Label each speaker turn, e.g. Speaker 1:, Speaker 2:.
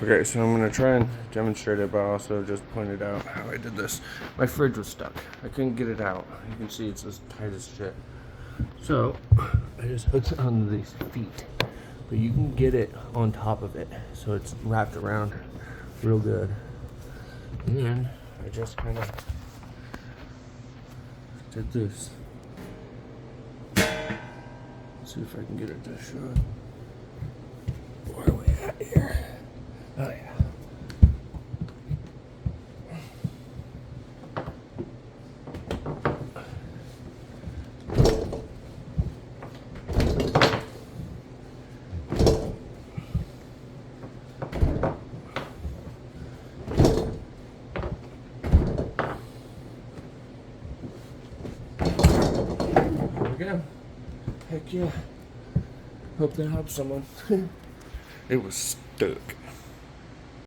Speaker 1: Okay, so I'm gonna try and demonstrate it, but also just pointed out how I did this. My fridge was stuck. I couldn't get it out. You can see it's as tight as shit. So I just hooked it on these feet, but you can get it on top of it, so it's wrapped around real good. And then I just kind of did this. Let's see if I can get it to show. Where are we at here? Oh yeah. There we go. Heck yeah. Hope that helps someone. It was stuck.